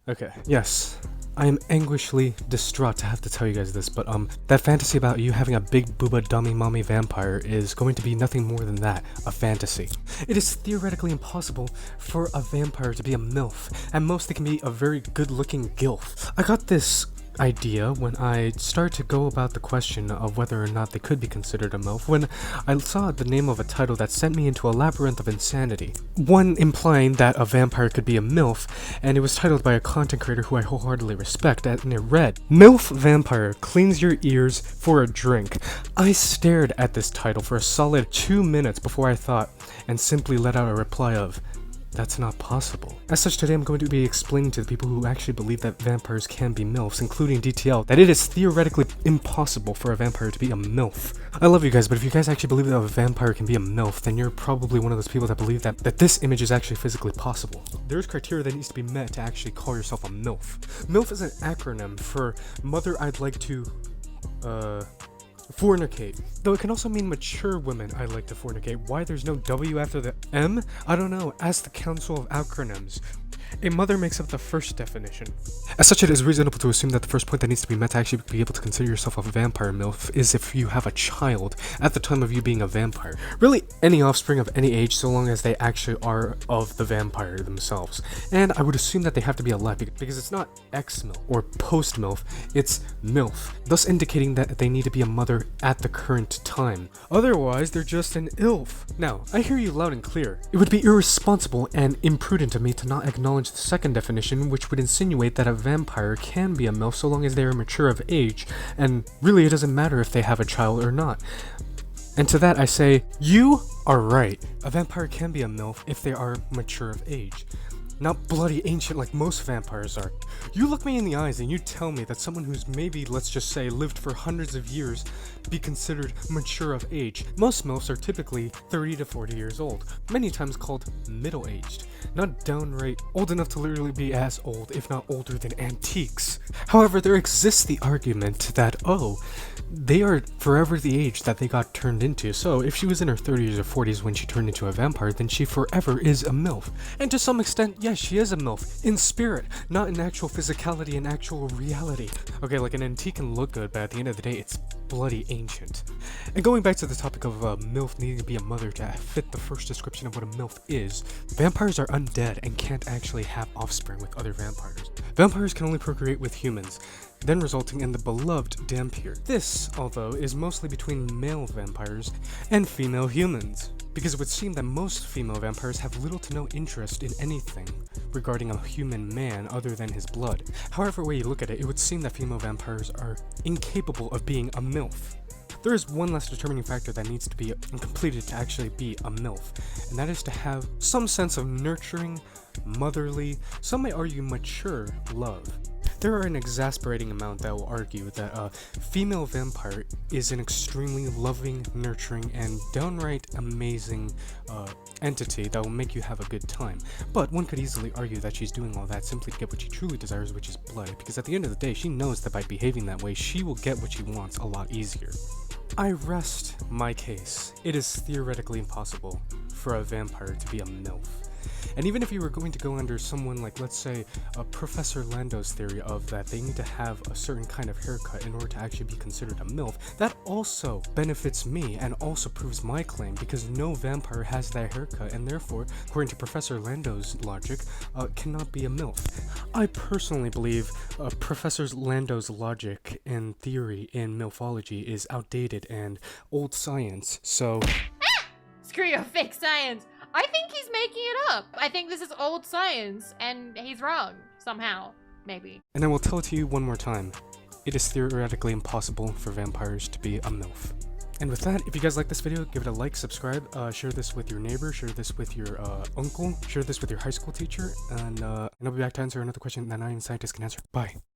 Okay, yes. I am anguishly distraught to have to tell you guys this, but that fantasy about you having a big booba dummy mommy vampire is going to be nothing more than that, a fantasy. It is theoretically impossible for a vampire to be a MILF. At most they can be a very good looking GILF. I got this idea when I started to go about the question of whether or not they could be considered a MILF when I saw the name of a title that sent me into a labyrinth of insanity. One implying that a vampire could be a MILF, and it was titled by a content creator who I wholeheartedly respect, and it read, MILF Vampire Cleans Your Ears for a Drink. I stared at this title for a solid 2 minutes before I thought, and simply let out a reply of, that's not possible. As such, today I'm going to be explaining to the people who actually believe that vampires can be MILFs, including DTL, that it is theoretically impossible for a vampire to be a MILF. I love you guys, but if you guys actually believe that a vampire can be a MILF, then you're probably one of those people that believe that this image is actually physically possible. There's criteria that needs to be met to actually call yourself a MILF. MILF is an acronym for Mother I'd Like to, fornicate. Though it can also mean mature women I'd like to fornicate. Why there's no W after the M? I don't know. Ask the Council of Acronyms. A mother makes up the first definition. As such, it is reasonable to assume that the first point that needs to be met to actually be able to consider yourself a vampire MILF is if you have a child at the time of you being a vampire. Really, any offspring of any age, so long as they actually are of the vampire themselves. And I would assume that they have to be alive because it's not ex-MILF or post-MILF, it's MILF, thus indicating that they need to be a mother at the current time. Otherwise, they're just an ILF. Now, I hear you loud and clear. It would be irresponsible and imprudent of me to not acknowledge the second definition, which would insinuate that a vampire can be a MILF so long as they are mature of age, and really it doesn't matter if they have a child or not. And to that I say, you are right. A vampire can be a MILF if they are mature of age. Not bloody ancient like most vampires are. You look me in the eyes and you tell me that someone who's maybe, let's just say, lived for hundreds of years be considered mature of age. Most MILFs are typically 30 to 40 years old, many times called middle-aged. Not downright old enough to literally be as old, if not older than antiques. However, there exists the argument that, oh, they are forever the age that they got turned into, so if she was in her 30s or 40s when she turned into a vampire, then she forever is a MILF. And to some extent, yes, she is a MILF, in spirit, not in actual physicality and actual reality. Okay, like an antique can look good, but at the end of the day, it's bloody ancient. And going back to the topic of MILF needing to be a mother to fit the first description of what a MILF is, vampires are undead and can't actually have offspring with other vampires. Vampires can only procreate with humans, then resulting in the beloved Dampier. This, although, is mostly between male vampires and female humans, because it would seem that most female vampires have little to no interest in anything regarding a human man other than his blood. However way you look at it, it would seem that female vampires are incapable of being a MILF. There is one less determining factor that needs to be completed to actually be a MILF, and that is to have some sense of nurturing, motherly, some may argue mature love. There are an exasperating amount that will argue that a female vampire is an extremely loving, nurturing, and downright amazing entity that will make you have a good time. But one could easily argue that she's doing all that simply to get what she truly desires, which is blood, because at the end of the day, she knows that by behaving that way, she will get what she wants a lot easier. I rest my case. It is theoretically impossible for a vampire to be a MILF. And even if you were going to go under someone like, let's say, Professor Lando's theory of that they need to have a certain kind of haircut in order to actually be considered a MILF, that also benefits me and also proves my claim, because no vampire has that haircut and therefore, according to Professor Lando's logic, cannot be a MILF. I personally believe Professor Lando's logic and theory in MILFology is outdated and old science, so... Screw your fake science! I think he's making it up. I think this is old science, and he's wrong. Somehow. Maybe. And I will tell it to you one more time. It is theoretically impossible for vampires to be a MILF. And with that, if you guys like this video, give it a like, subscribe, share this with your neighbor, share this with your uncle, share this with your high school teacher, and I'll be back to answer another question that not even scientists can answer. Bye.